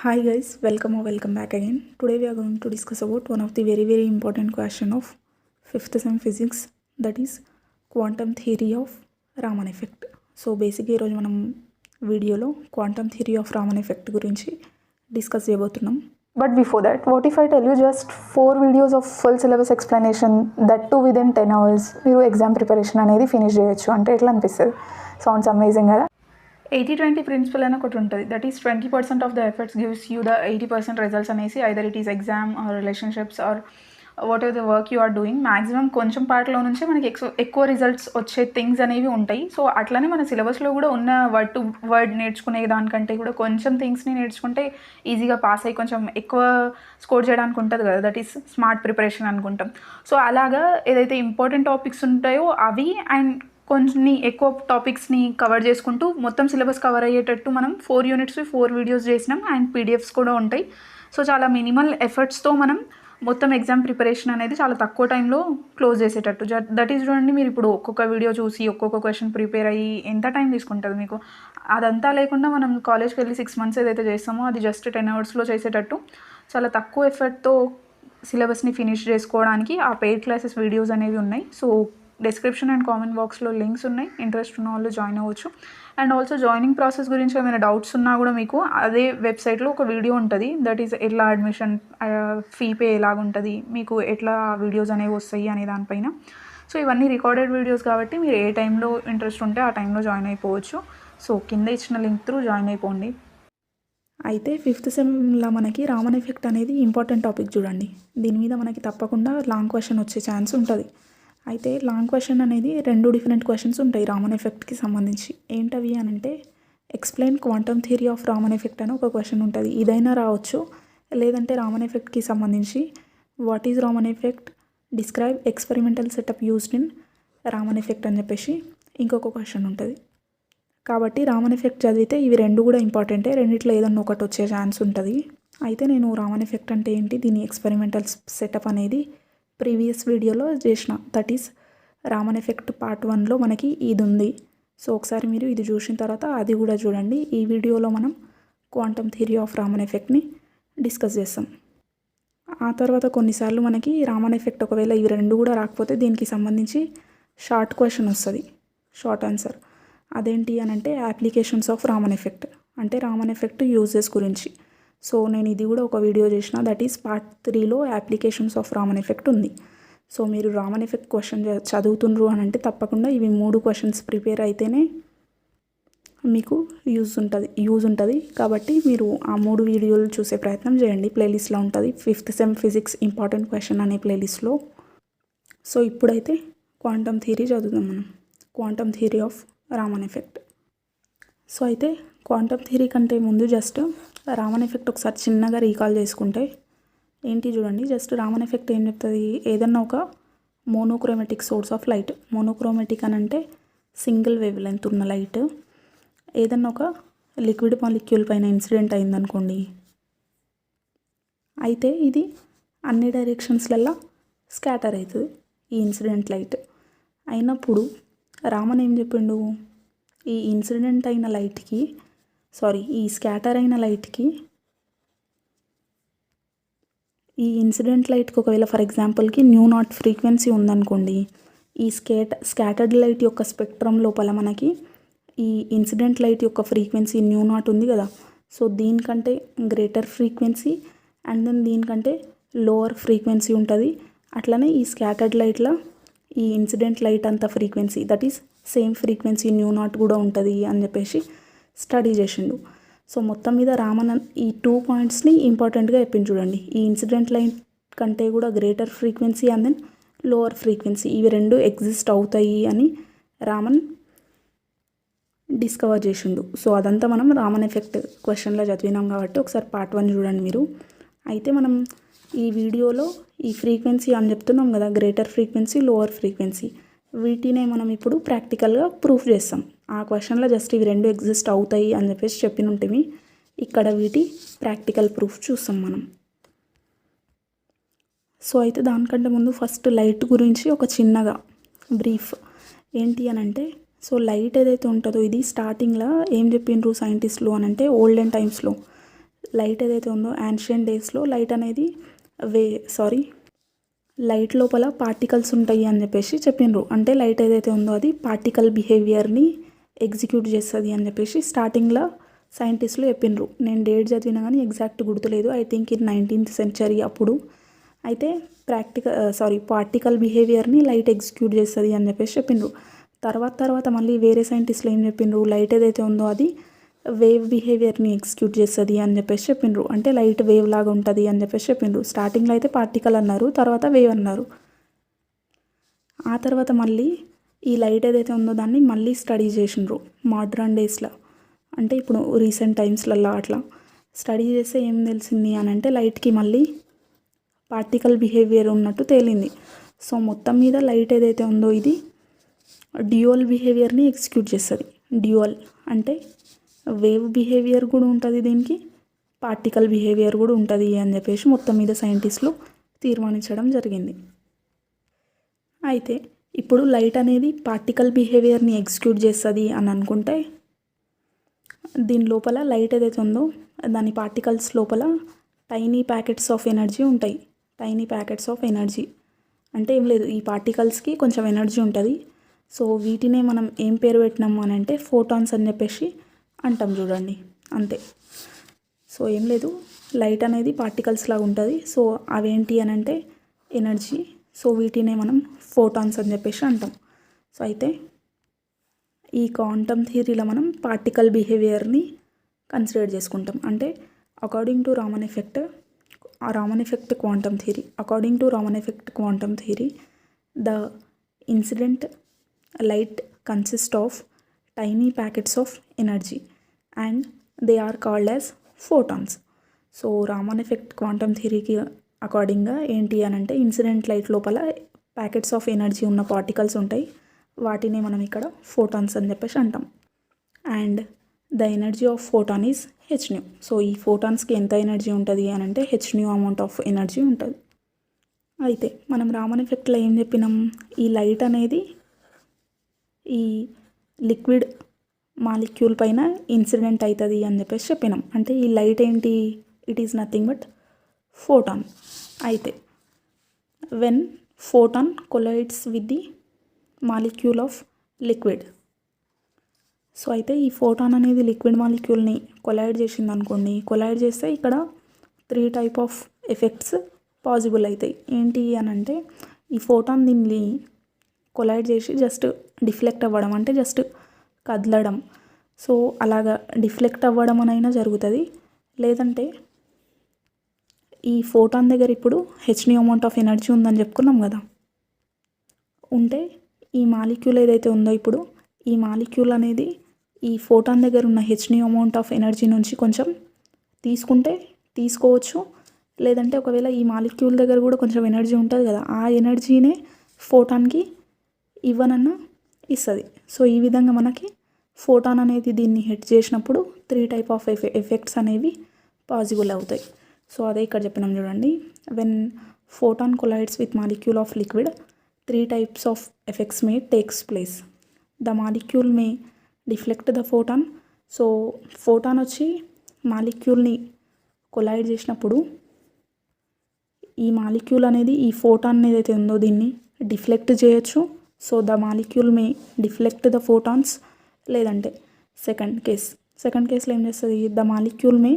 Hi guys, welcome or welcome back again. Today we are going to discuss about one of the very important question of 5th sem physics, that is quantum theory of Raman effect. So basically ఈరోజు మనం వీడియోలో quantum theory of Raman effect గురించి discuss చేయబోతున్నాం. But before that, what if I tell you just 4 videos of full syllabus explanation, that too within 10 hours, మీరు exam preparation అనేది finish చేయొచ్చు అంటే ఎట్లా అనిపిస్తుంది? సౌండ్స్ అమేజింగ్ కదా. 80-20 ప్రిన్సిపల్ అని ఒకటి ఉంటుంది. That is 20% of the efforts gives you the 80% results అనేసి either it is exam or relationships or whatever the work you are doing. Maximum కొంచెం పార్ట్లో నుంచే మనకి ఎక్కువ రిజల్ట్స్ వచ్చే థింగ్స్ అనేవి ఉంటాయి. సో అట్లనే మన సిలబస్లో కూడా ఉన్న వర్డ్ టు వర్డ్ నేర్చుకునే దానికంటే కూడా కొంచెం థింగ్స్ని నేర్చుకుంటే ఈజీగా పాస్ అయ్యి కొంచెం ఎక్కువ స్కోర్ చేయడానికి ఉంటుంది కదా. దట్ ఈస్ స్మార్ట్ ప్రిపరేషన్ అనుకుంటాం. సో అలాగా ఏదైతే ఇంపార్టెంట్ టాపిక్స్ ఉంటాయో అవి అండ్ కొన్ని ఎక్కువ టాపిక్స్ని కవర్ చేసుకుంటూ మొత్తం సిలబస్ కవర్ అయ్యేటట్టు మనం 4 యూనిట్స్ 4 వీడియోస్ చేసినాం అండ్ పీడిఎఫ్స్ కూడా ఉంటాయి. సో చాలా మినిమల్ ఎఫర్ట్స్తో మనం మొత్తం ఎగ్జామ్ ప్రిపరేషన్ అనేది చాలా తక్కువ టైంలో క్లోజ్ చేసేటట్టు. దట్ ఈస్ చూడండి, మీరు ఇప్పుడు ఒక్కొక్క వీడియో చూసి ఒక్కొక్క క్వశ్చన్ ప్రిపేర్ అయ్యి ఎంత టైం తీసుకుంటుంది మీకు. అదంతా లేకుండా మనం కాలేజ్కి వెళ్ళి 6 months ఏదైతే చేస్తామో అది జస్ట్ 10 hours చేసేటట్టు చాలా తక్కువ ఎఫర్ట్తో సిలబస్ని ఫినిష్ చేసుకోవడానికి ఆ పెయిడ్ క్లాసెస్ వీడియోస్ అనేవి ఉన్నాయి. సో డిస్క్రిప్షన్ అండ్ కామెంట్ బాక్స్లో లింక్స్ ఉన్నాయి. ఇంట్రెస్ట్ ఉన్న వాళ్ళు జాయిన్ అవ్వచ్చు. అండ్ ఆల్సో జాయినింగ్ ప్రాసెస్ గురించి ఏమైనా డౌట్స్ ఉన్నా కూడా మీకు అదే వెబ్సైట్లో ఒక వీడియో ఉంటుంది. దట్ ఈస్ ఎట్లా అడ్మిషన్ ఫీ పే ఎలాగుంటుంది, మీకు ఎట్లా వీడియోస్ అనేవి వస్తాయి అనే దానిపైన. సో ఇవన్నీ రికార్డెడ్ వీడియోస్ కాబట్టి మీరు ఏ టైంలో ఇంట్రెస్ట్ ఉంటే ఆ టైంలో జాయిన్ అయిపోవచ్చు. సో కింద ఇచ్చిన లింక్ త్రూ జాయిన్ అయిపోండి. అయితే 5th సెమ్లో మనకి రామన్ ఎఫెక్ట్ అనేది ఇంపార్టెంట్ టాపిక్ చూడండి. దీని మీద మనకి తప్పకుండా లాంగ్ క్వశ్చన్ వచ్చే ఛాన్స్ ఉంటుంది. అయితే లాంగ్ క్వశ్చన్ అనేది 2 డిఫరెంట్ క్వశ్చన్స్ ఉంటాయి రామన్ ఎఫెక్ట్కి సంబంధించి. ఏంటవి అని అంటే explain quantum theory of Raman effect అని ఒక క్వశ్చన్ ఉంటుంది. ఇదైనా రావచ్చు, లేదంటే రామన్ ఎఫెక్ట్కి సంబంధించి what is Raman effect, describe experimental setup used in Raman effect అని చెప్పేసి ఇంకొక క్వశ్చన్ ఉంటుంది. కాబట్టి రామన్ ఎఫెక్ట్ చదివితే ఇవి 2 కూడా ఇంపార్టెంటే. రెండిట్లో ఏదన్నా ఒకటి వచ్చే ఛాన్స్ ఉంటుంది. అయితే నేను రామన్ ఎఫెక్ట్ అంటే ఏంటి, దీని ఎక్స్పెరిమెంటల్ సెటప్ అనేది ప్రీవియస్ వీడియోలో చేసిన. That is Raman effect part 1లో మనకి ఇది ఉంది. సో ఒకసారి మీరు ఇది చూసిన తర్వాత అది కూడా చూడండి. ఈ వీడియోలో మనం క్వాంటమ్ థియరీ ఆఫ్ రామన్ ఎఫెక్ట్ని డిస్కస్ చేస్తాం. ఆ తర్వాత కొన్నిసార్లు మనకి రామన్ ఎఫెక్ట్ ఒకవేళ ఇవి 2 కూడా రాకపోతే దీనికి సంబంధించి షార్ట్ క్వశ్చన్ వస్తుంది, షార్ట్ ఆన్సర్. అదేంటి అని అంటే అప్లికేషన్స్ ఆఫ్ రామన్ ఎఫెక్ట్, అంటే రామన్ ఎఫెక్ట్ యూజెస్ గురించి. సో నేను ఇది కూడా ఒక వీడియో చేసిన. దట్ ఈస్ పార్ట్ 3లో అప్లికేషన్స్ ఆఫ్ రామన్ ఎఫెక్ట్ ఉంది. సో మీరు రామన్ ఎఫెక్ట్ క్వశ్చన్ చదువుతుండ్రు అని అంటే తప్పకుండా ఇవి 3 క్వశ్చన్స్ ప్రిపేర్ అయితేనే మీకు యూజ్ ఉంటుంది. కాబట్టి మీరు ఆ 3 వీడియోలు చూసే ప్రయత్నం చేయండి. ప్లేలిస్ట్లో ఉంటుంది 5th sem physics important question అనే ప్లేలిస్ట్లో. సో ఇప్పుడైతే క్వాంటమ్ థియరీ చదువుదాం మనం. Quantum theory of Raman effect. So అయితే క్వాంటమ్ థియరీ కంటే ముందు జస్ట్ రామన్ ఎఫెక్ట్ ఒకసారి చిన్నగా రీకాల్ చేసుకుంటే ఏంటి చూడండి. జస్ట్ రామన్ ఎఫెక్ట్ ఏం చెప్తుంది, ఏదన్నా ఒక monochromatic source of light, monochromatic అని అంటే సింగిల్ వేవ్ లెంత్ ఉన్న లైట్ ఏదన్నా ఒక లిక్విడ్ మాలిక్యూల్ పైన ఇన్సిడెంట్ అయిందనుకోండి, అయితే ఇది అన్ని డైరెక్షన్స్లలో స్కాటర్ అవుతుంది ఈ ఇన్సిడెంట్ లైట్ అయినప్పుడు. రామన్ ఏం చెప్పిండు, ఈ ఇన్సిడెంట్ అయిన లైట్కి ఈ స్కాటర్ అయిన లైట్కి, ఈ ఇన్సిడెంట్ లైట్కి ఒకవేళ ఫర్ ఎగ్జాంపుల్కి μ0 ఫ్రీక్వెన్సీ ఉందనుకోండి, ఈ స్కాటర్డ్ లైట్ యొక్క స్పెక్ట్రమ్ లోపల మనకి ఈ ఇన్సిడెంట్ లైట్ యొక్క ఫ్రీక్వెన్సీ μ0 ఉంది కదా. సో దీనికంటే గ్రేటర్ ఫ్రీక్వెన్సీ అండ్ దెన్ దీనికంటే లోవర్ ఫ్రీక్వెన్సీ ఉంటుంది. అట్లనే ఈ స్కాటర్డ్ లైట్లో ఈ ఇన్సిడెంట్ లైట్ అంత frequency that is same frequency μ0 కూడా ఉంటుంది అని చెప్పేసి స్టడీ చేసిండు. సో మొత్తం మీద రామన్ ఈ 2 పాయింట్స్ని ఇంపార్టెంట్గా చెప్పింది చూడండి. ఈ ఇన్సిడెంట్ లైన్ కంటే కూడా greater frequency and then lower frequency ఇవి 2 ఎగ్జిస్ట్ అవుతాయి అని రామన్ డిస్కవర్ చేసిండు. సో అదంతా మనం రామన్ ఎఫెక్ట్ క్వశ్చన్లో చదివినాం కాబట్టి ఒకసారి పార్ట్ 1 చూడండి మీరు. అయితే మనం ఈ వీడియోలో ఈ ఫ్రీక్వెన్సీ అని చెప్తున్నాం కదా, గ్రేటర్ ఫ్రీక్వెన్సీ లోవర్ ఫ్రీక్వెన్సీ, వీటినే మనం ఇప్పుడు ప్రాక్టికల్గా ప్రూఫ్ చేస్తాం. ఆ క్వశ్చన్లో జస్ట్ ఇవి 2 ఎగ్జిస్ట్ అవుతాయి అని చెప్పేసి చెప్పినుంటివి. ఇక్కడ వీటి ప్రాక్టికల్ ప్రూఫ్ చూస్తాం మనం. సో అయితే దానికంటే ముందు ఫస్ట్ లైట్ గురించి ఒక చిన్నగా బ్రీఫ్ ఏంటి అని అంటే, సో లైట్ ఏదైతే ఉంటుందో ఇది స్టార్టింగ్లో ఏం చెప్పిండ్రు సైంటిస్టులు అని అంటే ఓల్డెన్ టైమ్స్లో లైట్ ఏదైతే ఉందో యాన్షియంట్ డేస్లో లైట్ అనేది లైట్ లోపల పార్టికల్స్ ఉంటాయి అని చెప్పేసి చెప్పిండ్రు. అంటే లైట్ ఏదైతే ఉందో అది పార్టికల్ బిహేవియర్ని ఎగ్జిక్యూట్ చేస్తుంది అని చెప్పేసి స్టార్టింగ్లో సైంటిస్టులు చెప్పిండ్రు. నేను డేట్ చదివినా కానీ ఎగ్జాక్ట్ గుర్తులేదు. I think in 19th century అప్పుడు. అయితే పార్టికల్ బిహేవియర్ని లైట్ ఎగ్జిక్యూట్ చేస్తుంది అని చెప్పేసి చెప్పిండ్రు. తర్వాత మళ్ళీ వేరే సైంటిస్టులు ఏం చెప్పిండ్రు, లైట్ ఏదైతే ఉందో అది వేవ్ బిహేవియర్ని ఎగ్జిక్యూట్ చేస్తుంది అని చెప్పేసి చెప్పిండ్రు. అంటే లైట్ వేవ్ లాగా ఉంటుంది అని చెప్పేసి చెప్పిండ్రు. స్టార్టింగ్లో అయితే పార్టికల్ అన్నారు, తర్వాత వేవ్ అన్నారు. ఆ తర్వాత మళ్ళీ ఈ లైట్ ఏదైతే ఉందో దాన్ని మళ్ళీ స్టడీ చేసిండ్రు మోడ్రన్ డేస్లో. అంటే ఇప్పుడు రీసెంట్ టైమ్స్లలో అట్లా స్టడీ చేస్తే ఏం తెలిసింది అని అంటే లైట్కి మళ్ళీ పార్టికల్ బిహేవియర్ ఉన్నట్టు తేలింది. సో మొత్తం మీద లైట్ ఏదైతే ఉందో ఇది డ్యూయల్ బిహేవియర్ని ఎగ్జిక్యూట్ చేస్తుంది. డ్యూయల్ అంటే వేవ్ బిహేవియర్ కూడా ఉంటుంది, దీనికి పార్టికల్ బిహేవియర్ కూడా ఉంటుంది అని చెప్పేసి మొత్తం మీద సైంటిస్టులు తీర్మానించడం జరిగింది. అయితే ఇప్పుడు లైట్ అనేది పార్టికల్ బిహేవియర్ని ఎగ్జిక్యూట్ చేస్తుంది అని అనుకుంటే దీని లోపల లైట్ ఏదైతే ఉందో దాని పార్టికల్స్ లోపల టైనీ ప్యాకెట్స్ ఆఫ్ ఎనర్జీ ఉంటాయి. టైనీ ప్యాకెట్స్ ఆఫ్ ఎనర్జీ అంటే ఏం లేదు, ఈ పార్టికల్స్కి కొంచెం ఎనర్జీ ఉంటుంది. సో వీటినే మనం ఏం పేరు పెట్టినాము అని అంటే ఫోటాన్స్ అని చెప్పేసి అంటాం చూడండి, అంతే. సో ఏం లేదు, లైట్ అనేది పార్టికల్స్ లాగా ఉంటుంది. సో అవేంటి అని అంటే ఎనర్జీ. సో వీటినే మనం ఫోటాన్స్ అని చెప్పేసి అంటాం. సో అయితే ఈ క్వాంటమ్ థియరీలో మనం పార్టికల్ బిహేవియర్ని కన్సిడర్ చేసుకుంటాం. అంటే according to Raman effect quantum theory the incident light consist of tiny packets of energy and they are called as photons. So Raman effect quantum థియరీకి అకార్డింగ్గా ఏంటి అని అంటే ఇన్సిడెంట్ లైట్ లోపల ప్యాకెట్స్ ఆఫ్ ఎనర్జీ ఉన్న పార్టికల్స్ ఉంటాయి, వాటిని మనం ఇక్కడ ఫోటాన్స్ అని చెప్పేసి అంటాం. And the energy of photon is h nu. So ఈ ఫోటాన్స్కి ఎంత ఎనర్జీ ఉంటుంది అని అంటే హెచ్న్యూ అమౌంట్ ఆఫ్ ఎనర్జీ ఉంటుంది. అయితే మనం రామన్ ఎఫెక్ట్లో ఏం చెప్పినాం, ఈ లైట్ అనేది ఈ లిక్విడ్ మాలిక్యూల్ పైన ఇన్సిడెంట్ అవుతుంది అని చెప్పేసి చెప్పినాం. అంటే ఈ లైట్ ఏంటి, it is nothing but photon. అయితే when photon collides with the molecule of liquid. So అయితే ఈ ఫోటాన్ అనేది లిక్విడ్ మాలిక్యూల్ని కొలైడ్ చేసింది అనుకోండి, కొలైడ్ చేస్తే ఇక్కడ 3 type ఆఫ్ ఎఫెక్ట్స్ పాసిబుల్ అవుతాయి. ఏంటి అని అంటే ఈ ఫోటాన్ దీన్ని కొలైడ్ చేసి జస్ట్ డిఫ్లెక్ట్ అవ్వడం, అంటే జస్ట్ కదలడం. సో అలాగా డిఫ్లెక్ట్ అవ్వడం అనైనా జరుగుతుంది. లేదంటే ఈ ఫోటాన్ దగ్గర ఇప్పుడు హెచ్న్యూ అమౌంట్ ఆఫ్ ఎనర్జీ ఉందని చెప్పుకున్నాం కదా, ఉంటే ఈ మాలిక్యూల్ ఏదైతే ఉందో ఇప్పుడు ఈ మాలిక్యూల్ అనేది ఈ ఫోటాన్ దగ్గర ఉన్న హెచ్న్యూ అమౌంట్ ఆఫ్ ఎనర్జీ నుంచి కొంచెం తీసుకుంటే తీసుకోవచ్చు. లేదంటే ఒకవేళ ఈ మాలిక్యూల్ దగ్గర కూడా కొంచెం ఎనర్జీ ఉంటుంది కదా, ఆ ఎనర్జీనే ఫోటాన్కి ఇవ్వనన్నా ఇస్తుంది. సో ఈ విధంగా మనకి ఫోటాన్ అనేది దీన్ని హిట్ చేసినప్పుడు 3 type ఆఫ్ ఎఫెక్ట్స్ అనేవి పాసిబుల్ అవుతాయి. సో అదే ఇక్కడ చెప్పినాం చూడండి, when photon collides with molecule of liquid 3 types of effects May takes place. The molecule May deflect the photon. So photon వచ్చి మాలిక్యూల్ని కొలైడ్ చేసినప్పుడు ఈ మాలిక్యూల్ అనేది ఈ ఫోటాన్ ఏదైతే ఉందో దీన్ని డిఫ్లెక్ట్ చేయొచ్చు. So the molecule May deflect the photons. లేదంటే సెకండ్ కేస్లో ఏం చేస్తుంది, the molecule May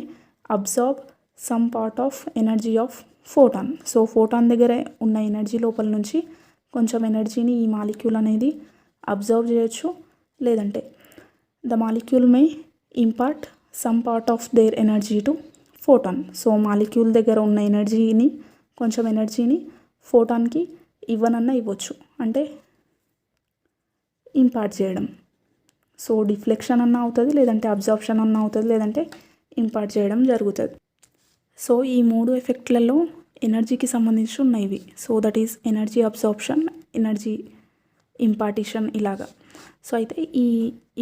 absorb some part of energy of photon. So photon దగ్గర ఉన్న ఎనర్జీ లోపల నుంచి కొంచెం ఎనర్జీని ఈ మాలిక్యూల్ అనేది అబ్జర్వ్ చేయొచ్చు. లేదంటే the molecule may impart some part of their energy to photon. So molecule దగ్గర ఉన్న ఎనర్జీని కొంచెం ఎనర్జీని ఫోటాన్కి ఇవ్వనన్నా ఇవ్వచ్చు, అంటే ఇంపార్ట్ చేయడం. సో డిఫ్లెక్షన్ అన్న అవుతుంది, లేదంటే అబ్జార్ప్షన్ అన్న అవుతుంది, లేదంటే ఇంపార్ట్ చేయడం జరుగుతుంది. సో ఈ 3 ఎఫెక్ట్లలో ఎనర్జీకి సంబంధించి ఉన్నాయి. So that is energy absorption, energy impartition ఇలాగా. సో అయితే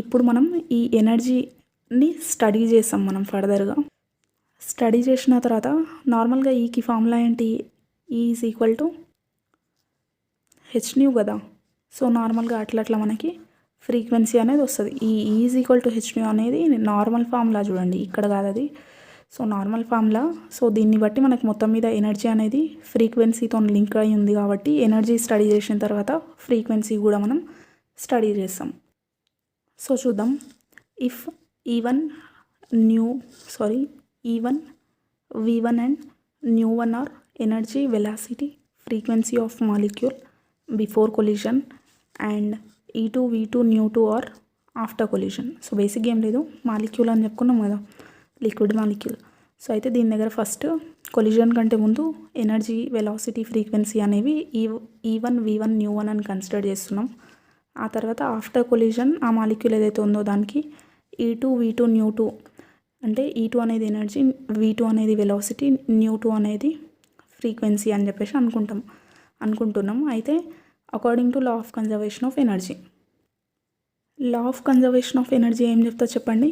ఇప్పుడు మనం ఈ ఎనర్జీని స్టడీ చేస్తాం. మనం ఫర్దర్గా స్టడీ చేసిన తర్వాత నార్మల్గా ఈకి ఫార్ములా ఏంటి, ఈ ఈజ్ ఈక్వల్ టు హెచ్న్యూ కదా. సో నార్మల్గా అట్లా మనకి ఫ్రీక్వెన్సీ అనేది వస్తుంది. ఈ ఈజ్ ఈక్వల్ టు హెచ్న్యూ అనేది నార్మల్ ఫార్ములా చూడండి, ఇక్కడ కాదు అది. So normal formula. సో దీన్ని బట్టి మనకు మొత్తం మీద ఎనర్జీ అనేది ఫ్రీక్వెన్సీతో లింక్ అయి ఉంది కాబట్టి ఎనర్జీ స్టడీ చేసిన తర్వాత ఫ్రీక్వెన్సీ కూడా మనం స్టడీ చేస్తాం. సో చూద్దాం. If E1 V1 and nu1 are energy, velocity, frequency of molecule before collision and E2 V2 nu2 are after collision. So బేసిక్గా ఏం లేదు, మాలిక్యూల్ అని చెప్పుకున్నాం కదా, లిక్విడ్ మాలిక్యూల్. సో అయితే దీని దగ్గర ఫస్ట్ కొలిజన్ కంటే ముందు ఎనర్జీ, వెలాసిటీ, ఫ్రీక్వెన్సీ అనేవి E1 V1 nu1 అని కన్సిడర్ చేస్తున్నాం. ఆ తర్వాత ఆఫ్టర్ కొలిజన్ ఆ మాలిక్యూల్ ఏదైతే ఉందో దానికి E2 V2 nu2 అంటే E2 అనేది ఎనర్జీ, V2 అనేది వెలాసిటీ, nu2 అనేది ఫ్రీక్వెన్సీ అని చెప్పేసి అనుకుంటున్నాం. అయితే according to law of conservation of energy, law of conservation of energy ఏం చెప్తా చెప్పండి?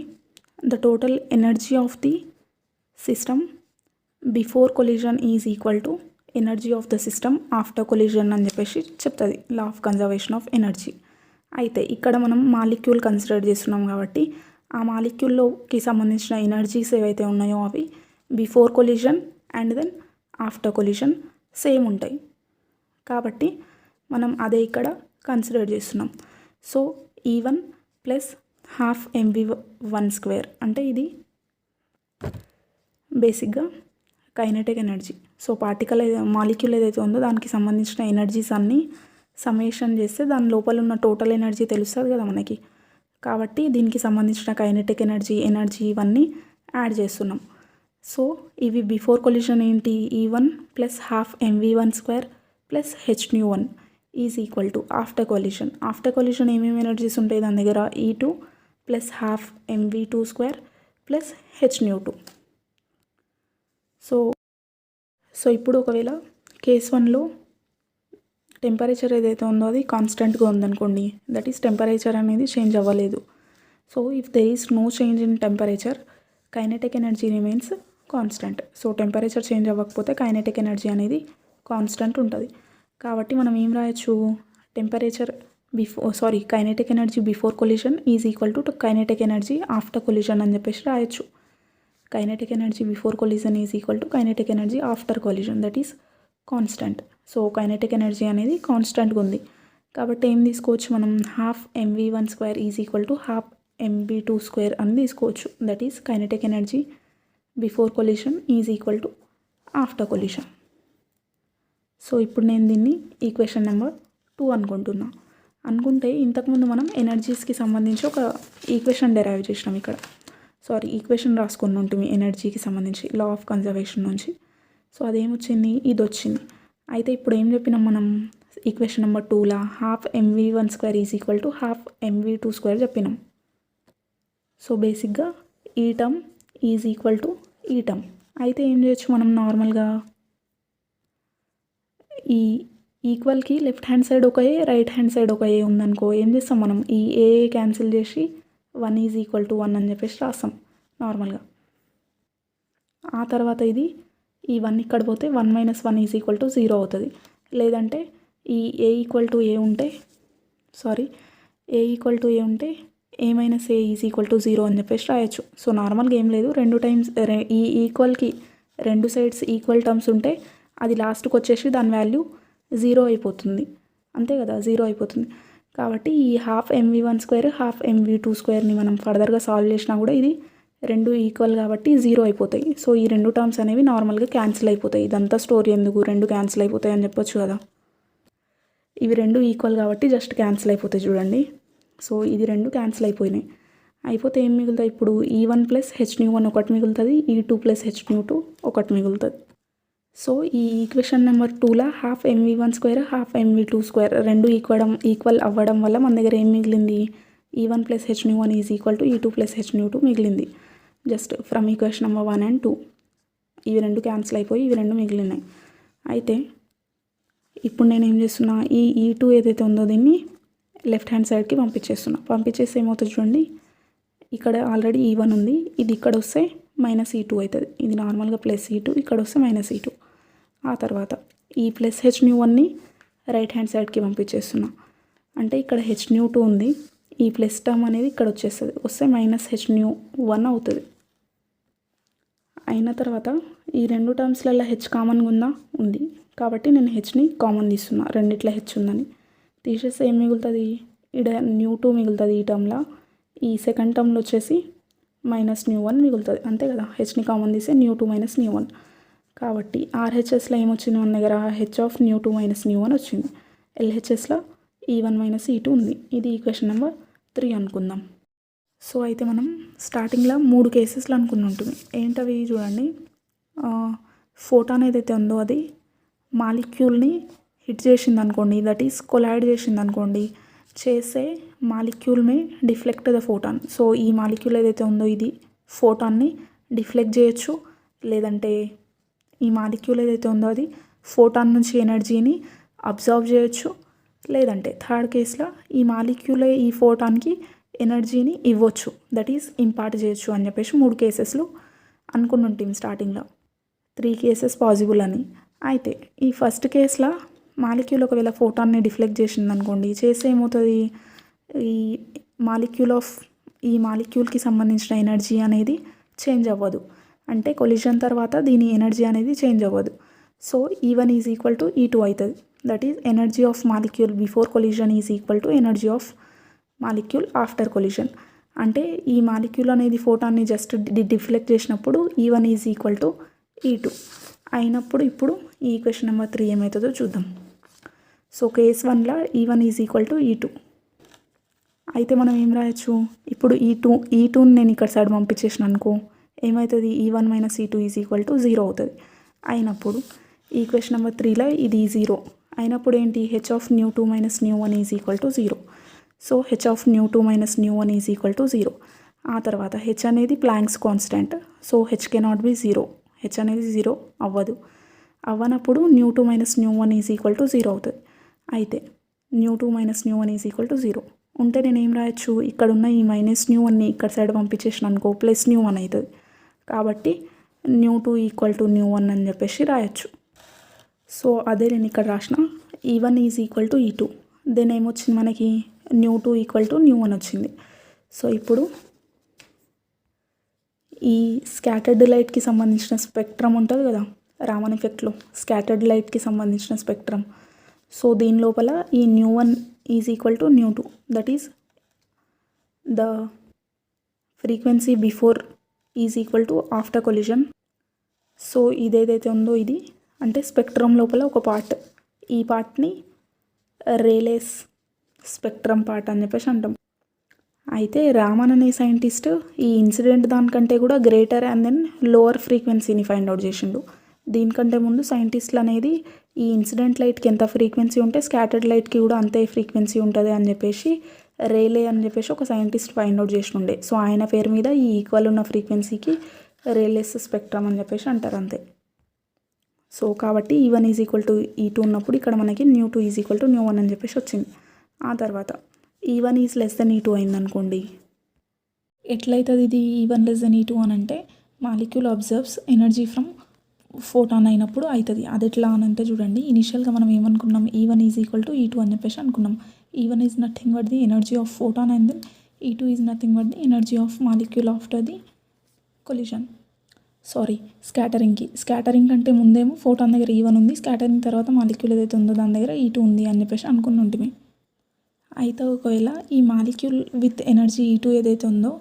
The total energy of the system before collision is equal to energy of the system after collision అని చెప్పేసి చెప్తుంది లా ఆఫ్ కన్జర్వేషన్ ఆఫ్ ఎనర్జీ. అయితే ఇక్కడ మనం molecule consider చేస్తున్నాం కాబట్టి ఆ మాలిక్యూల్లోకి సంబంధించిన ఎనర్జీస్ ఏవైతే ఉన్నాయో అవి before collision and then after collision same ఉంటాయి. కాబట్టి మనం అదే ఇక్కడ కన్సిడర్ చేస్తున్నాం. So E1 plus half mv1² అంటే ఇది బేసిక్గా kinetic energy. So particle molecule ఏదైతే ఉందో దానికి సంబంధించిన ఎనర్జీస్ అన్నీ సమ్మేషన్ చేస్తే దాని లోపల ఉన్న టోటల్ ఎనర్జీ తెలుస్తుంది కదా మనకి. కాబట్టి దీనికి సంబంధించిన కైనెటిక్ ఎనర్జీ ఇవన్నీ యాడ్ చేస్తున్నాం. సో ఇవి బిఫోర్ కొలిజన్ ఏంటి? E1 plus half mv1² plus hν1 is equal to after collision ఏమేమి ఎనర్జీస్ ఉంటాయి దాని దగ్గర? E2 plus half mv2² plus hν2. So ఇప్పుడు ఒకవేళ కేస్ 1లో టెంపరేచర్ ఏదైతే ఉందో అది కాన్స్టెంట్గా ఉందనుకోండి, దట్ ఈస్ టెంపరేచర్ అనేది చేంజ్ అవ్వలేదు. So if there is no change in temperature, kinetic energy remains constant. So temperature change అవ్వకపోతే కైనెటిక్ ఎనర్జీ అనేది కాన్స్టెంట్ ఉంటుంది. కాబట్టి మనం ఏం రాయొచ్చు? Kinetic energy before collision is equal to kinetic energy after collision అని చెప్పేసి రాయొచ్చు. Kinetic energy before collision is equal to kinetic energy after collision, that is constant. So kinetic energy అనేది కాన్స్టెంట్గా ఉంది కాబట్టి ఏం తీసుకోవచ్చు మనం? Half mv1² is equal to half mv2² అని తీసుకోవచ్చు. That is kinetic energy before collision is equal to after collision. So ఇప్పుడు నేను దీన్ని ఈక్వేషన్ నెంబర్ 2 అనుకుంటే ఇంతకుముందు మనం ఎనర్జీస్కి సంబంధించి ఒక ఈక్వేషన్ డెరైవ్ చేసినాం. ఈక్వేషన్ రాసుకుని ఉంటుంది ఎనర్జీకి సంబంధించి లా ఆఫ్ కన్జర్వేషన్ నుంచి. సో అదేమొచ్చింది? ఇది వచ్చింది. అయితే ఇప్పుడు ఏం చెప్పినాం మనం? ఈక్వేషన్ నెంబర్ 2లా half mv1² is equal to half mv2² చెప్పినాం. సో బేసిక్గా ఈ టర్మ్ ఈజ్ ఈక్వల్ టు ఈ టర్మ్. అయితే ఏం చేయొచ్చు మనం? నార్మల్గా ఈ ఈక్వల్కి లెఫ్ట్ హ్యాండ్ సైడ్ ఒక ఏ, రైట్ హ్యాండ్ సైడ్ ఒక ఏ ఉందనుకో, ఏం చేస్తాం మనం? ఈ ఏ క్యాన్సిల్ చేసి 1 ఈజ్ ఈక్వల్ టు 1 అని చెప్పేసి రాస్తాం నార్మల్గా. ఆ తర్వాత ఇది ఈ 1 ఇక్కడ పోతే 1 - 1 ఈజ్ ఈక్వల్ టు 0 అవుతుంది. లేదంటే ఈ ఏ ఈక్వల్ టు ఏ ఉంటే A minus A is equal to 0 అని చెప్పేసి రాయొచ్చు. సో నార్మల్గా ఏం లేదు, 2 టైమ్స్ ఈ ఈక్వల్కి 2 సైడ్స్ ఈక్వల్ టర్మ్స్ ఉంటే అది లాస్ట్కి వచ్చేసి దాని వాల్యూ 0 అయిపోతుంది. అంతే కదా, 0 అయిపోతుంది. కాబట్టి ఈ హాఫ్ mv1² హాఫ్ mv2²ని మనం ఫర్దర్గా సాల్వ్ చేసినా కూడా ఇది 2 ఈక్వల్ కాబట్టి 0 అయిపోతాయి. సో ఈ 2 టర్మ్స్ అనేవి నార్మల్గా క్యాన్సిల్ అయిపోతాయి. ఇదంతా స్టోరీ ఎందుకు, 2 క్యాన్సిల్ అయిపోతాయి అని చెప్పొచ్చు కదా. ఇవి 2 ఈక్వల్ కాబట్టి జస్ట్ క్యాన్సిల్ అయిపోతాయి చూడండి. సో ఇది 2 క్యాన్సిల్ అయిపోతే ఏం మిగులుతాయి? ఇప్పుడు E1 ప్లస్ hν1 ఒకటి మిగులుతుంది, E2 ప్లస్ hν2 ఒకటి మిగులుతుంది. సో ఈ ఈక్వేషన్ నెంబర్ 2లా half mv1² half mv2² 2 equal అవ్వడం వల్ల మన దగ్గర ఏం మిగిలింది? E1 plus hν1 is equal to E2 plus hν2 మిగిలింది. Just from equation number 1 and 2 ఇవి 2 క్యాన్సిల్ అయిపోయి ఇవి 2 మిగిలినాయి. అయితే ఇప్పుడు నేను ఏం చేస్తున్నా? ఈ E2 ఏదైతే ఉందో దీన్ని లెఫ్ట్ హ్యాండ్ సైడ్కి పంపించేస్తే ఏమవుతుంది చూడండి. ఇక్కడ ఆల్రెడీ E1 ఉంది, ఇది ఇక్కడ వస్తే -E2 అవుతుంది. ఇది నార్మల్గా +E2, ఇక్కడ వస్తే -E2. ఆ తర్వాత ఈ ప్లస్ hν1ని రైట్ హ్యాండ్ సైడ్కి పంపించేస్తున్నా. అంటే ఇక్కడ hν2 ఉంది, ఈ ప్లస్ టర్మ్ అనేది ఇక్కడ వస్తే -hν1 అవుతుంది. అయిన తర్వాత ఈ రెండు టర్మ్స్లలో హెచ్ కామన్గా ఉందా? ఉంది. కాబట్టి నేను హెచ్ని కామన్ తీస్తున్నా, రెండిట్లో హెచ్ ఉందని. తీసేస్తే ఏం మిగులుతుంది? ఇక్కడ న్యూ2 మిగులుతుంది ఈ టర్మ్లో. ఈ సెకండ్ టర్మ్లో వచ్చేసి -1 మిగులుతుంది, అంతే కదా. హెచ్ని కామన్ తీస్తే న్యూ2 - న్యూ1. కాబట్టి ఆర్హెచ్ఎస్లో ఏమొచ్చింది మన దగ్గర? హెచ్ ఆఫ్ న్యూ2 - న్యూ1 వచ్చింది. ఎల్హెచ్ఎస్లో E1 - E2 ఉంది. ఇది ఈక్వేషన్ నెంబర్ 3 అనుకుందాం. సో అయితే మనం స్టార్టింగ్లో 3 కేసెస్లో అనుకుని ఉంటుంది. ఏంటవి చూడండి. ఫోటాన్ ఏదైతే ఉందో అది మాలిక్యూల్ని హిట్ చేసింది అనుకోండి, దట్ ఈస్ కొలైడ్ చేసింది అనుకోండి. చేసే molecule May deflect the photon. So ఈ మాలిక్యూల్ ఏదైతే ఉందో ఇది ఫోటాన్ని డిఫ్లెక్ట్ చేయొచ్చు, లేదంటే ఈ మాలిక్యూల్ ఏదైతే ఉందో అది ఫోటాన్ నుంచి ఎనర్జీని అబ్జర్వ్ చేయొచ్చు, లేదంటే థర్డ్ కేసులో ఈ మాలిక్యూలే ఈ ఫోటాన్కి ఎనర్జీని ఇవ్వచ్చు, దట్ ఈస్ ఇంపార్ట్ చేయొచ్చు అని చెప్పేసి 3 కేసెస్లో అనుకుని ఉంటాం స్టార్టింగ్లో. 3 కేసెస్ పాసిబుల్ అని. అయితే ఈ ఫస్ట్ కేసులో మాలిక్యూల్ ఒకవేళ ఫోటాన్ని డిఫ్లెక్ట్ చేసింది అనుకోండి, చేస్తే ఏమవుతుంది? ఈ మాలిక్యూల్కి సంబంధించిన ఎనర్జీ అనేది చేంజ్ అవ్వదు. అంటే కొలిజన్ తర్వాత దీని ఎనర్జీ అనేది చేంజ్ అవ్వదు. So E1 is equal to E2 అవుతుంది. That is energy of molecule before collision is equal to energy of molecule after collision. అంటే ఈ మాలిక్యూల్ అనేది ఫోటాన్ని జస్ట్ డిఫ్లెక్ట్ చేసినప్పుడు E1 is equal to E2 అయినప్పుడు ఇప్పుడు ఈ ఈక్వేషన్ నెంబర్ 3 ఏమవుతుందో చూద్దాం. సో కేస్ 1లో E1 is equal to E2 అయితే మనం ఏం రాయొచ్చు? ఇప్పుడు E2ని నేను ఇక్కడ సైడ్ పంపించేసిన అనుకో, ఏమవుతుంది? E1 - E2 is equal to 0 అవుతుంది. అయినప్పుడు ఈక్వేషన్ నెంబర్ 3లో ఇది 0 అయినప్పుడు ఏంటి? H of nu two - nu one is equal to 0. So H of nu two - nu one is equal to 0. ఆ తర్వాత హెచ్ అనేది Planck's constant. So H cannot be 0. H అనేది 0 అవ్వదు. అవ్వనప్పుడు nu two - nu one is equal to 0 అవుతుంది. అయితే nu two - nu one is equal to 0 ఉంటే నేను ఏం రాయొచ్చు? ఇక్కడ ఉన్న ఈ -న్యూ1ని ఇక్కడ సైడ్ పంపించేసిన అనుకో, +న్యూ1 అవుతుంది. కాబట్టి న్యూ2 ఈక్వల్ టు న్యూ1 అని చెప్పేసి రాయొచ్చు. సో అదే నేను ఇక్కడ రాసిన E1 is equal to E2. Then ఏమొచ్చింది మనకి? న్యూ2 ఈక్వల్ టు న్యూ1 వచ్చింది. సో ఇప్పుడు ఈ స్కాటర్డ్ లైట్కి సంబంధించిన స్పెక్ట్రమ్ ఉంటుంది కదా, రామన్ ఎఫెక్ట్లో స్కాటర్డ్ లైట్కి సంబంధించిన స్పెక్ట్రమ్. సో దీని లోపల ఈ nu one is equal to nu two, that is the frequency before is equal to after collision. So ఇదేదైతే ఉందో ఇది అంటే స్పెక్ట్రమ్ లోపల ఒక పార్ట్. ఈ పార్ట్ని రేలేస్ స్పెక్ట్రమ్ పార్ట్ అని చెప్పేసి అంటాం. అయితే రామన్ అనే సైంటిస్ట్ ఈ ఇన్సిడెంట్ దానికంటే కూడా గ్రేటర్ అండ్ దెన్ లోవర్ ఫ్రీక్వెన్సీని ఫైండ్ అవుట్ చేసిండు. దీనికంటే ముందు సైంటిస్టులు అనేది ఈ ఇన్సిడెంట్ లైట్కి ఎంత ఫ్రీక్వెన్సీ ఉంటే స్కాటర్డ్ లైట్కి కూడా అంతే ఫ్రీక్వెన్సీ ఉంటుంది అని చెప్పేసి రేలే అని చెప్పేసి ఒక సైంటిస్ట్ ఫైండ్ అవుట్ చేసిండే. సో ఆయన పేరు మీద ఈ ఈక్వల్ ఉన్న ఫ్రీక్వెన్సీకి రేలేస్ స్పెక్ట్రమ్ అని చెప్పేసి అంటారు, అంతే. సో కాబట్టి E1 is equal to E2 ఉన్నప్పుడు ఇక్కడ మనకి న్యూ2 ఈజ్ ఈక్వల్ టు న్యూ1 అని చెప్పేసి వచ్చింది. ఆ తర్వాత E1 is less then E2 అయిందనుకోండి, ఎట్లయితుంది ఇది E1 లెస్ దెన్ E2 అని అంటే molecule observes energy from photon అయినప్పుడు అవుతుంది. అది ఎట్లా అని అంటే చూడండి, ఇనిషియల్గా మనం ఏమనుకున్నాం? E1 is equal to E2 అని చెప్పేసి అనుకున్నాం. E1 is nothing but the energy of photon and then E2 is nothing but the energy of molecule after the collision. Scattering కంటే ముందేమో ఫోటాన్ దగ్గర E1 ఉంది, స్కాటరింగ్ తర్వాత మాలిక్యూల్ ఏదైతే ఉందో దాని దగ్గర E2 ఉంది అని చెప్పేసి అనుకుని ఉంటుంది. అయితే ఒకవేళ ఈ మాలిక్యూల్ విత్ ఎనర్జీ E2 ఏదైతే ఉందో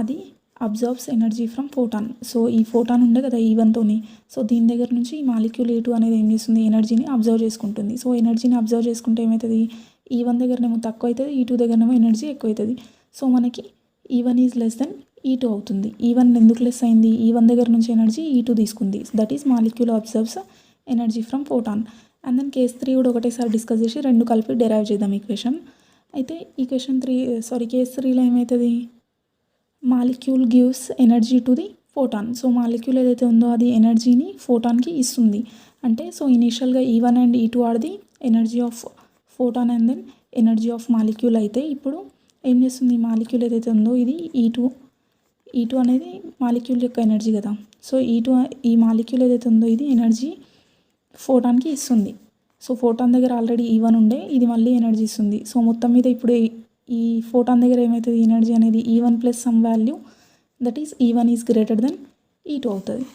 అది absorbs energy from photon. So ఈ ఫోటాన్ ఉండే కదా E1తోని, సో దీని దగ్గర నుంచి ఈ మాలిక్యూల్ E2 అనేది ఏం చేస్తుంది? ఎనర్జీని అబ్జర్వ్ చేసుకుంటుంది. సో ఎనర్జీని అబ్జర్వ్ చేసుకుంటే ఏమవుతుంది? E1 దగ్గరనేమో తక్కువ అవుతుంది, E2 దగ్గరనేమో ఎనర్జీ ఎక్కువ అవుతుంది. సో మనకి E1 is less then E2 అవుతుంది. E1 ఎందుకు లెస్ అయింది? E1 దగ్గర నుంచి ఎనర్జీ E2 తీసుకుంది, that is molecule observes energy from photon. And then case 3 కూడా ఒకటేసారి డిస్కస్ చేసి రెండు కలిపి డెరైవ్ చేద్దాం ఈక్వేషన్. అయితే కేస్ 3లో ఏమవుతుంది? Molecule gives energy to the photon. So molecule ఏదైతే ఉందో అది ఎనర్జీని ఫోటాన్కి ఇస్తుంది. అంటే సో ఇనీషియల్గా E1 and E2 are the energy of photon and then energy of molecule. అయితే ఇప్పుడు ఏం చేస్తుంది? మాలిక్యూల్ ఏదైతే ఉందో ఇది E2 అనేది మాలిక్యూల్ యొక్క ఎనర్జీ కదా. సో ఈ మాలిక్యూల్ ఏదైతే ఉందో ఇది ఎనర్జీ ఫోటాన్కి ఇస్తుంది. సో ఫోటాన్ దగ్గర ఆల్రెడీ E1 ఉండే, ఇది మళ్ళీ ఎనర్జీ ఇస్తుంది. సో మొత్తం మీద ఇప్పుడు ఈ ఫోటాన్ దగ్గర ఏమవుతుంది? ఎనర్జీ అనేది E1 plus some value, that is E1 is greater than E2 అవుతుంది.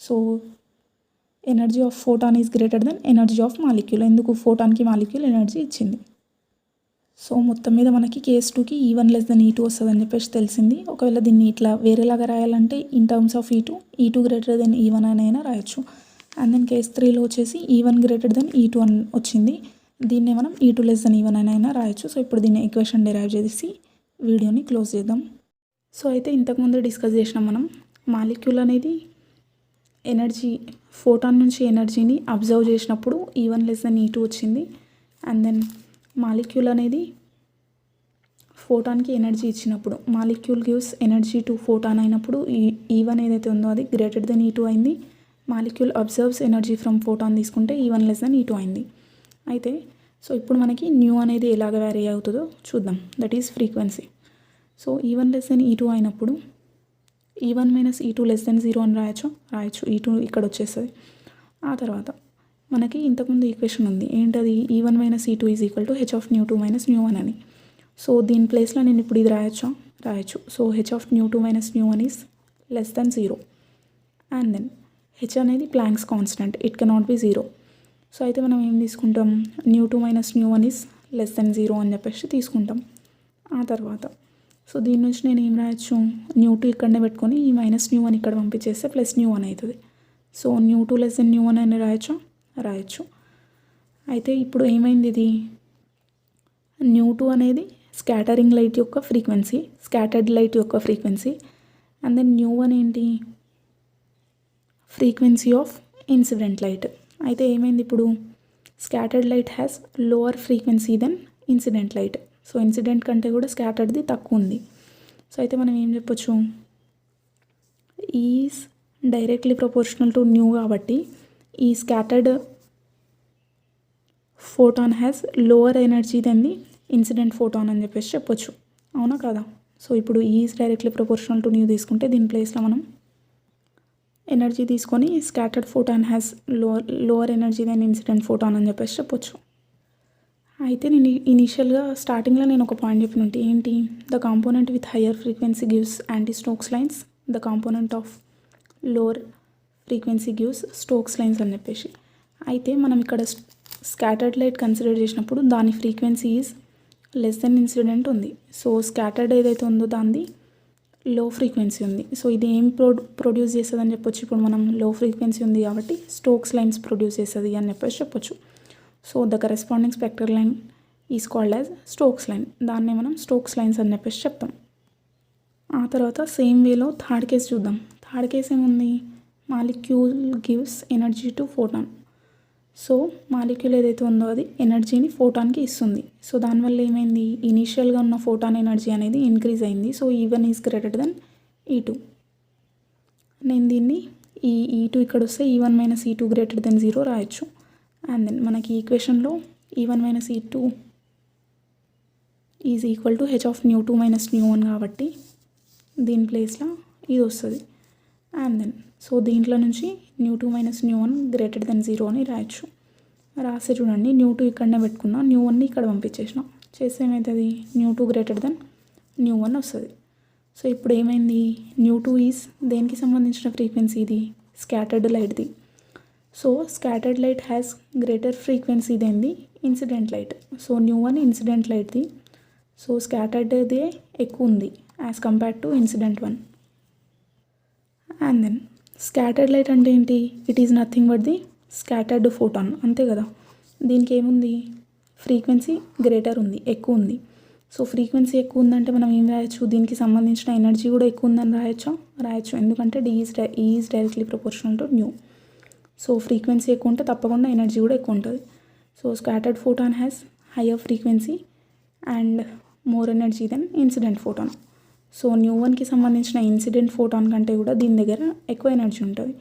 So energy of photon is greater than energy of molecule. ఎందుకు? ఫోటాన్కి మాలిక్యూల్ ఎనర్జీ ఇచ్చింది. సో మొత్తం మీద మనకి కేస్ 2కి E1 లెస్ దెన్ E2 వస్తుందని చెప్పేసి తెలిసింది. ఒకవేళ దీన్ని ఇట్లా వేరేలాగా రాయాలంటే in terms of E2 greater than E1 అని అయినా రాయొచ్చు. అండ్ దెన్ కేస్ 3లో వచ్చేసి E1 గ్రేటర్ దెన్ E2 అని వచ్చింది. దీన్నే మనం E2 లెస్ దెన్ E1 అని అయినా రాయొచ్చు. సో ఇప్పుడు దీన్ని ఈక్వేషన్ డెరైవ్ చేసి వీడియోని క్లోజ్ చేద్దాం. సో అయితే ఇంతకుముందు డిస్కస్ చేసినాం మనం మాలిక్యూల్ అనేది ఎనర్జీ ఫోటాన్ నుంచి ఎనర్జీని అబ్జర్వ్ చేసినప్పుడు E1 లెస్ దెన్ E2 వచ్చింది. అండ్ దెన్ మాలిక్యూల్ అనేది ఫోటాన్కి ఎనర్జీ ఇచ్చినప్పుడు molecule gives energy to photon అయినప్పుడు E1 ఏదైతే ఉందో అది గ్రేటర్ దెన్ E2 అయింది. Molecule observes energy from photon తీసుకుంటే E1 లెస్ దెన్ E2 అయింది. అయితే సో ఇప్పుడు మనకి న్యూ అనేది ఎలాగ వ్యారీ అవుతుందో చూద్దాం. That is frequency. So E1 less than E2 అయినప్పుడు E1 minus E2 less than 0 అని రాయొచ్చు. E2 ఇక్కడ వచ్చేస్తుంది. ఆ తర్వాత మనకి ఇంతకుముందు ఈక్వేషన్ ఉంది. ఏంటది? E1 minus E2 is equal to H of nu two minus nu one అని. సో దీని ప్లేస్లో నేను ఇప్పుడు ఇది రాయొచ్చు. So H of nu two minus nu one is less than 0. And then H అనేది Planck's constant, it cannot be 0. So అయితే మనం ఏం తీసుకుంటాం? Nu two minus nu one is less than 0 అని చెప్పేసి తీసుకుంటాం. ఆ తర్వాత సో దీని నుంచి నేను ఏం రాయొచ్చు? న్యూ2 ఇక్కడనే పెట్టుకొని ఈ మైనస్ న్యూ1 ఇక్కడ పంపించేస్తే ప్లస్ న్యూ1 అవుతుంది. సో న్యూ2 లెస్ దెన్ న్యూ1 అని రాయొచ్చు. అయితే ఇప్పుడు ఏమైంది? ఇది న్యూ2 అనేది స్కాటరింగ్ లైట్ యొక్క ఫ్రీక్వెన్సీ, స్కాటర్డ్ లైట్ యొక్క ఫ్రీక్వెన్సీ. అండ్ దెన్ న్యూ1 ఏంటి? Frequency of incident light. అయితే ఏమైంది ఇప్పుడు? Scattered light has lower frequency than incident light. So incident కంటే కూడా స్కాటర్డ్ది తక్కువ ఉంది. సో అయితే మనం ఏం చెప్పొచ్చు? Is directly proportional to nu కాబట్టి ఈ scattered photon has lower energy than the incident photon అని చెప్పేసి చెప్పొచ్చు. అవునా కదా? సో ఇప్పుడు is directly proportional to nu తీసుకుంటే దీని ప్లేస్లో మనం ఎనర్జీ తీసుకొని scattered photon has lower energy than incident photon అని చెప్పేసి చెప్పొచ్చు. అయితే నేను ఇనీషియల్గా స్టార్టింగ్లో నేను ఒక పాయింట్ చెప్పినట్టు ఏంటి? The component with higher frequency gives anti Stokes lines, the component of lower frequency gives Stokes lines అని చెప్పేసి. అయితే మనం ఇక్కడ స్కాటర్డ్ లైట్ కన్సిడర్ చేసినప్పుడు దాని frequency is less then incident ఉంది. సో స్కాటర్డ్ ఏదైతే ఉందో దాన్ని లో ఫ్రీక్వెన్సీ ఉంది. సో ఇది ఏం ప్రొడ్యూస్ చేస్తుంది అని చెప్పొచ్చు? ఇప్పుడు మనం లో ఫ్రీక్వెన్సీ ఉంది కాబట్టి స్టోక్స్ లైన్స్ ప్రొడ్యూస్ చేస్తుంది అని చెప్పేసి చెప్పొచ్చు. So the corresponding spectral line is called as Stokes line. దాన్నే మనం స్టోక్స్ లైన్స్ అని చెప్పేసి చెప్తాం. ఆ తర్వాత సేమ్ వేలో థర్డ్ కేస్ చూద్దాం. థర్డ్ కేస్ ఏముంది? Molecule gives energy to photon. So molecule ఏదైతే ఉందో అది ఎనర్జీని ఫోటాన్కి ఇస్తుంది. సో దానివల్ల ఏమైంది? ఇనీషియల్గా ఉన్న ఫోటాన్ ఎనర్జీ అనేది ఇంక్రీజ్ అయింది. So E1 is greater than E2. నేను దీన్ని ఈ E2 ఇక్కడ వస్తే E1 minus E2 greater than 0 రాయొచ్చు. అండ్ దెన్ మనకి ఈక్వేషన్లో E1 minus E2 is equal to H of nu two minus nu one కాబట్టి దీని ప్లేస్లో ఇది వస్తుంది. అండ్ దెన్ సో దీంట్లో నుంచి న్యూ2 మైనస్ న్యూ1 గ్రేటర్ దెన్ 0 అని రాయొచ్చు. రాస్తే చూడండి, న్యూ2 ఇక్కడనే పెట్టుకున్నా, న్యూ1ని ఇక్కడ పంపించేసిన. చేస్తే ఏమవుతుంది? న్యూ2 గ్రేటర్ దెన్ న్యూ1 వస్తుంది. సో ఇప్పుడు ఏమైంది? న్యూ2 ఈజ్ దేనికి సంబంధించిన ఫ్రీక్వెన్సీ? ఇది స్కాటర్డ్ లైట్ది. So scattered light has greater frequency than the incident light. So nu one incident లైట్ది. సో స్కాటర్డ్దే ఎక్కువ ఉంది as compared to incident 1. And then scattered light అంటే ఏంటి? It is nothing but the scattered photon. అంతే కదా? దీనికి ఏముంది? ఫ్రీక్వెన్సీ గ్రేటర్ ఉంది, ఎక్కువ ఉంది. సో ఫ్రీక్వెన్సీ ఎక్కువ ఉందంటే మనం ఏం రాయొచ్చు? దీనికి సంబంధించిన ఎనర్జీ కూడా ఎక్కువ ఉందని రాయొచ్చు. ఎందుకంటే is directly proportional to nu. So frequency ఎక్కువ ఉంటే తప్పకుండా ఎనర్జీ కూడా ఎక్కువ ఉంటుంది. So scattered photon has higher frequency and more energy than incident photon. So న్యూ1కి సంబంధించిన ఇన్సిడెంట్ ఫోటాన్ కంటే కూడా దీని దగ్గర ఎక్కువ ఎనర్జీ ఉంటుంది.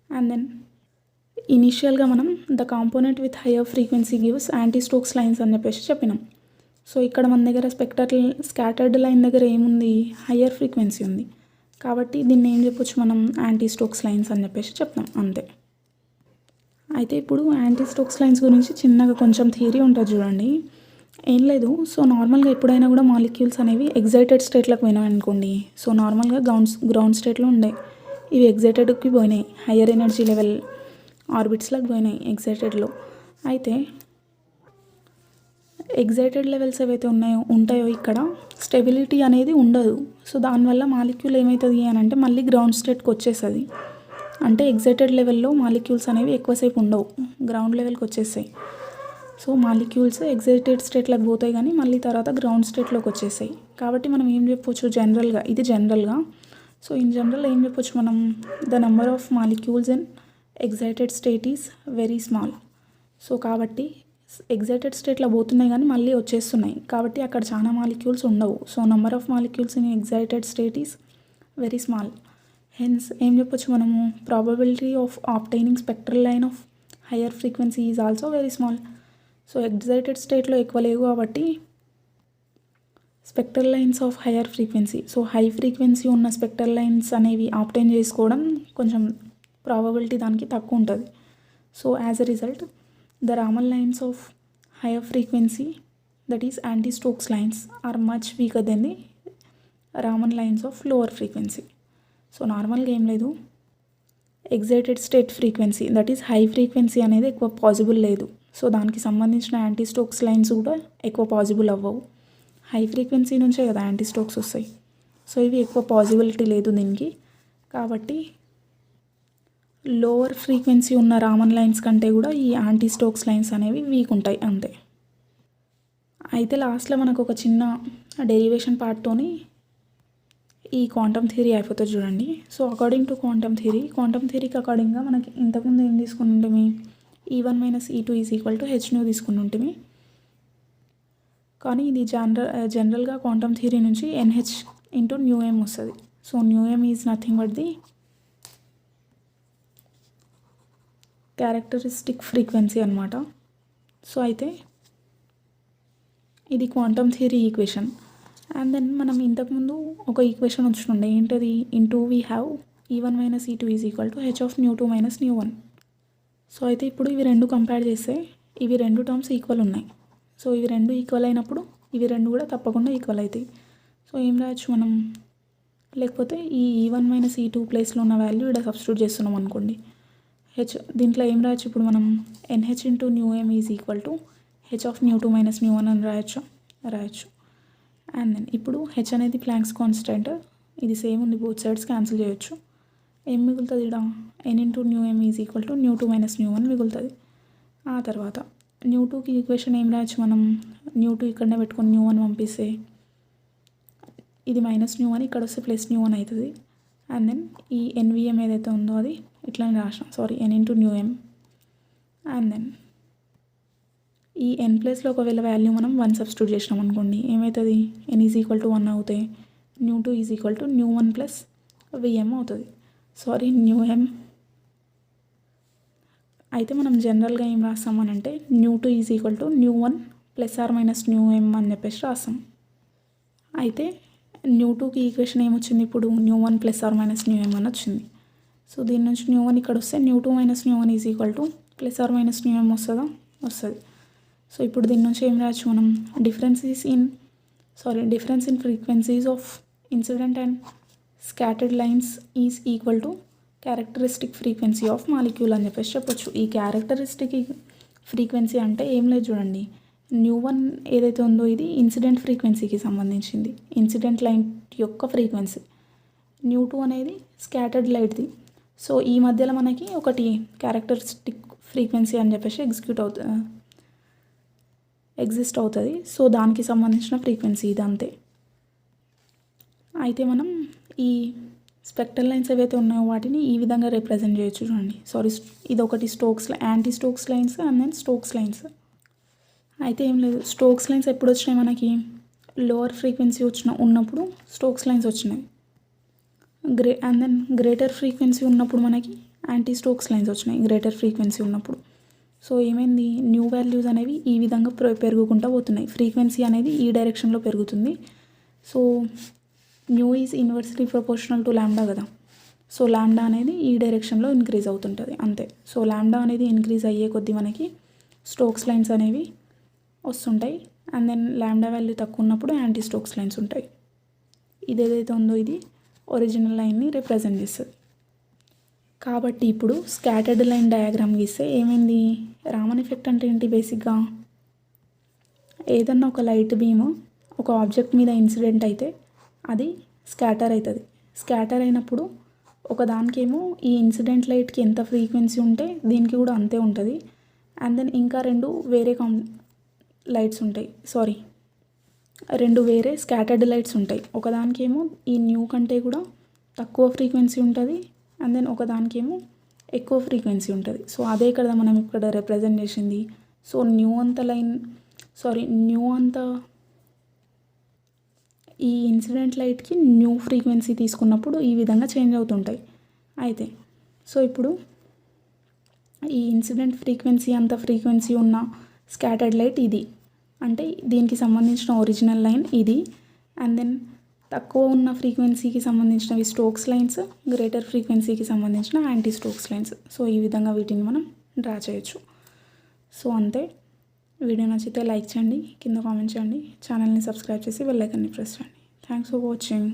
అండ్ దెన్ ఇనీషియల్గా మనం the component with higher frequency gives anti Stokes lines అని చెప్పేసి చెప్పినాం. సో ఇక్కడ మన దగ్గర స్కాటర్డ్ లైన్ దగ్గర ఏముంది? హయ్యర్ ఫ్రీక్వెన్సీ ఉంది కాబట్టి దీన్ని ఏం చెప్పొచ్చు మనం? యాంటీ స్టోక్స్ లైన్స్ అని చెప్పేసి చెప్తాం. అంతే. అయితే ఇప్పుడు యాంటీ స్టోక్స్ లైన్స్ గురించి చిన్నగా కొంచెం థియరీ ఉంటుంది చూడండి. ఏం లేదు. సో నార్మల్గా ఎప్పుడైనా కూడా మాలిక్యూల్స్ అనేవి ఎగ్జైటెడ్ స్టేట్లోకి పోయినాయి అనుకోండి. సో నార్మల్గా గ్రౌండ్ స్టేట్లో ఉండే ఇవి ఎగ్జైటెడ్కి పోయినాయి, హయ్యర్ ఎనర్జీ లెవెల్ ఆర్బిట్స్లోకి పోయినాయి ఎగ్జైటెడ్లో. అయితే ఎగ్జైటెడ్ లెవెల్స్ ఏవైతే ఉంటాయో ఇక్కడ స్టెబిలిటీ అనేది ఉండదు. సో దానివల్ల మాలిక్యూల్ ఏమవుతుంది అని అంటే మళ్ళీ గ్రౌండ్ స్టేట్కి వచ్చేస్తుంది. అంటే ఎగ్జైటెడ్ లెవెల్లో మాలిక్యూల్స్ అనేవి ఎక్కువసేపు ఉండవు, గ్రౌండ్ లెవెల్కి వచ్చేస్తాయి. సో మాలిక్యూల్స్ ఎగ్జైటెడ్ స్టేట్లోకి పోతాయి కానీ మళ్ళీ తర్వాత గ్రౌండ్ స్టేట్లోకి వచ్చేసాయి. కాబట్టి మనం ఏం చెప్పొచ్చు జనరల్గా, ఇది జనరల్గా. సో ఇన్ జనరల్ ఏం చెప్పొచ్చు మనం, the number of molecules in excited state is very small. So కాబట్టి ఎగ్జైటెడ్ స్టేట్లో పోతున్నాయి కానీ మళ్ళీ వచ్చేస్తున్నాయి కాబట్టి అక్కడ చాలా మాలిక్యూల్స్ ఉండవు. So number of molecules in excited state is very small. Hence ఏం చెప్పొచ్చు మనము, probability of obtaining spectral line of higher frequency is also very small. So excited స్టేట్లో ఎక్కువ లేవు కాబట్టి spectral lines of higher frequency, so high frequency ఉన్న spectral lines అనేవి obtain చేసుకోవడం కొంచెం ప్రాబబిలిటీ దానికి తక్కువ ఉంటుంది. So as a result the Raman lines of higher frequency, that is anti Stokes lines, are much weaker than the Raman lines of lower frequency. So నార్మల్గా ఏం లేదు, excited state frequency that is high frequency అనేది ఎక్కువ possible లేదు. So దానికి సంబంధించిన anti Stokes lines కూడా ఎక్కువ పాసిబుల్ అవ్వవు. హై ఫ్రీక్వెన్సీ నుంచే కదా యాంటీ స్టోక్స్ వస్తాయి. సో ఇవి ఎక్కువ పాసిబిలిటీ లేదు దీనికి. కాబట్టి లోవర్ ఫ్రీక్వెన్సీ ఉన్న రామన్ లైన్స్ కంటే కూడా ఈ యాంటీ స్టోక్స్ లైన్స్ అనేవి వీక్ ఉంటాయి అంతే. అయితే లాస్ట్లో మనకు ఒక చిన్న డెరివేషన్ పార్ట్తోని ఈ క్వాంటమ్ థియరీ అయిపోతుంది చూడండి. సో అకార్డింగ్ టు క్వాంటమ్ థియరీకి అకార్డింగ్గా మనకి ఇంతకుముందు ఏం తీసుకుని ఉంటుంది, E1 - E2 is equal to hν తీసుకుని ఉంటుంది. కానీ ఇది జనరల్గా క్వాంటమ్ థియరీ నుంచి NH × μm వస్తుంది. So μm is nothing but the characteristic frequency అనమాట. సో అయితే ఇది quantum theory equation. And then మనం ఇంతకుముందు ఒక ఈక్వేషన్ వచ్చిండే, ఏంటది, into we have E1 - E2 is equal to hν2 - μ1. So అయితే ఇప్పుడు ఇవి రెండు కంపేర్ చేస్తే ఇవి రెండు టర్మ్స్ ఈక్వల్ ఉన్నాయి. సో ఇవి రెండు ఈక్వల్ అయినప్పుడు ఇవి రెండు కూడా తప్పకుండా ఈక్వల్ అవుతాయి. సో ఏం రాయొచ్చు మనం, లేకపోతే ఈ E1 - E2 ప్లేస్లో ఉన్న వాల్యూ ఇక్కడ సబ్స్టిట్యూట్ చేస్తున్నాం అనుకోండి, దీంట్లో ఏం రాయొచ్చు ఇప్పుడు మనం, NH × μm is equal to hν2 - μ1 అని రాయొచ్చు. అండ్ దెన్ ఇప్పుడు h అనేది ప్లాంక్స్ కాన్స్టెంట్, ఇది సేమ్ ఉంది, బోత్ సైడ్స్ క్యాన్సిల్ చేయొచ్చు. ఏం మిగులుతుంది ఇక్కడ, n × μm is equal to μ2 - μ1 మిగులుతుంది. ఆ తర్వాత μ2కి ఈక్వేషన్ ఏం రాయొచ్చు మనం, μ2 ఇక్కడనే పెట్టుకొని μ1 పంపిస్తే ఇది -μ1 ఇక్కడ వస్తే +μ1 అవుతుంది. అండ్ దెన్ ఈ NVM ఏదైతే ఉందో అది ఇట్లానే రాసినాం, n × μm. అండ్ దెన్ ఈ n ప్లేస్లో ఒకవేళ వాల్యూ మనం 1 సబ్స్టిట్యూట్ చేసినాం అనుకోండి, ఏమవుతుంది, n ఈజ్ ఈక్వల్ టు 1 అవుతాయి, μ2 ఈజ్ ఈక్వల్ టు μ1 + Vm అవుతుంది. μm. అయితే మనం జనరల్గా ఏం రాస్తామనంటే μ2 ఈజ్ ఈక్వల్ టు μ1 ± μm అని చెప్పేసి రాస్తాం. అయితే μ2కి ఈక్వేషన్ ఏమొచ్చింది ఇప్పుడు, μ1 ± μm అని వచ్చింది. సో దీని నుంచి μ1 ఇక్కడ వస్తే μ2 - μ1 ఈజ్ ఈక్వల్ టు ± μm వస్తుంది. సో ఇప్పుడు దీని నుంచి ఏం రాయొచ్చు మనం, difference in frequencies of incident and scattered lines is equal to characteristic frequency of molecule అని చెప్పేసి చెప్పొచ్చు. ఈ క్యారెక్టరిస్టిక్ ఫ్రీక్వెన్సీ అంటే ఏం లేదు చూడండి, μ1 ఏదైతే ఉందో ఇది ఇన్సిడెంట్ ఫ్రీక్వెన్సీకి సంబంధించింది, ఇన్సిడెంట్ లైన్ యొక్క ఫ్రీక్వెన్సీ. μ2 అనేది స్కాటర్డ్ లైట్ది. సో ఈ మధ్యలో మనకి ఒకటి క్యారెక్టరిస్టిక్ ఫ్రీక్వెన్సీ అని చెప్పేసి ఎగ్జిస్ట్ అవుతుంది. సో దానికి సంబంధించిన ఫ్రీక్వెన్సీ ఇది అంతే. అయితే మనం ఈ స్పెక్ట్రల్ లైన్స్ ఏవైతే ఉన్నాయో వాటిని ఈ విధంగా రిప్రజెంట్ చేయొచ్చు చూడండి. ఇది ఒకటి anti Stokes lines and then Stokes lines. అయితే ఏం లేదు, స్టోక్స్ లైన్స్ ఎప్పుడు వచ్చినాయి మనకి, లోవర్ ఫ్రీక్వెన్సీ ఉన్నప్పుడు స్టోక్స్ లైన్స్ వచ్చినాయి. అండ్ దెన్ గ్రేటర్ ఫ్రీక్వెన్సీ ఉన్నప్పుడు మనకి యాంటీ స్టోక్స్ లైన్స్ వచ్చినాయి, గ్రేటర్ ఫ్రీక్వెన్సీ ఉన్నప్పుడు. సో ఏమైంది, న్యూ వాల్యూస్ అనేవి ఈ విధంగా పెరుగుకుంటూ పోతున్నాయి, ఫ్రీక్వెన్సీ అనేది ఈ డైరెక్షన్లో పెరుగుతుంది. So new is inversely proportional to lambda కదా. సో లాంబ్డా అనేది ఈ డైరెక్షన్లో ఇంక్రీజ్ అవుతుంటుంది అంతే. సో లాంబ్డా అనేది ఇంక్రీజ్ అయ్యే కొద్దీ మనకి స్టోక్స్ లైన్స్ అనేవి వస్తుంటాయి. అండ్ దెన్ లాంబ్డా వాల్యూ తక్కువ ఉన్నప్పుడు యాంటీ స్టోక్స్ లైన్స్ ఉంటాయి. ఇది ఏదైతే ఉందో ఇది ఒరిజినల్ లైన్ని రిప్రజెంట్ చేస్తుంది. కాబట్టి ఇప్పుడు స్కాటర్డ్ లైన్ డయాగ్రామ్ గీస్తే ఏమైంది? రామన్ ఎఫెక్ట్ అంటే ఏంటి? బేసిక్గా ఏదన్నా ఒక లైట్ బీమ్ ఒక ఆబ్జెక్ట్ మీద ఇన్సిడెంట్ అయితే అది స్కాటర్ అవుతుంది. స్కాటర్ అయినప్పుడు ఒకదానికేమో ఈ ఇన్సిడెంట్ లైట్కి ఎంత ఫ్రీక్వెన్సీ ఉంటే దీనికి కూడా అంతే ఉంటుంది. అండ్ దెన్ ఇంకా రెండు లైట్స్ ఉంటాయి, రెండు వేరే స్కాటర్డ్ లైట్స్ ఉంటాయి. ఒకదానికేమో ఈ న్యూ కంటే కూడా తక్కువ ఫ్రీక్వెన్సీ ఉంటుంది, అండ్ దెన్ ఒకదానికేమో ఎక్కువ ఫ్రీక్వెన్సీ ఉంటుంది. సో అదే కదా మనం ఇక్కడ రిప్రజెంట్ చేసింది. సో న్యూ అంత ఈ ఇన్సిడెంట్ లైట్కి న్యూ ఫ్రీక్వెన్సీ తీసుకున్నప్పుడు ఈ విధంగా చేంజ్ అవుతుంటాయి. అయితే సో ఇప్పుడు ఈ ఇన్సిడెంట్ ఫ్రీక్వెన్సీ అంత ఫ్రీక్వెన్సీ ఉన్న స్కాటర్డ్ లైట్ ఇది, అంటే దీనికి సంబంధించిన ఒరిజినల్ లైన్ ఇది. అండ్ దెన్ తక్కువ ఉన్న ఫ్రీక్వెన్సీకి సంబంధించినవి స్టోక్స్ లైన్స్, గ్రేటర్ ఫ్రీక్వెన్సీకి సంబంధించిన యాంటీ స్టోక్స్ లైన్స్. సో ఈ విధంగా వీటిని మనం డ్రా చేయొచ్చు. సో అంతే. వీడియో నచ్చితే లైక్ చేయండి, కింద కామెంట్ చేయండి, ఛానల్ని సబ్స్క్రైబ్ చేసి బెల్ ఐకాన్ని ప్రెస్ చేయండి. Thanks for watching.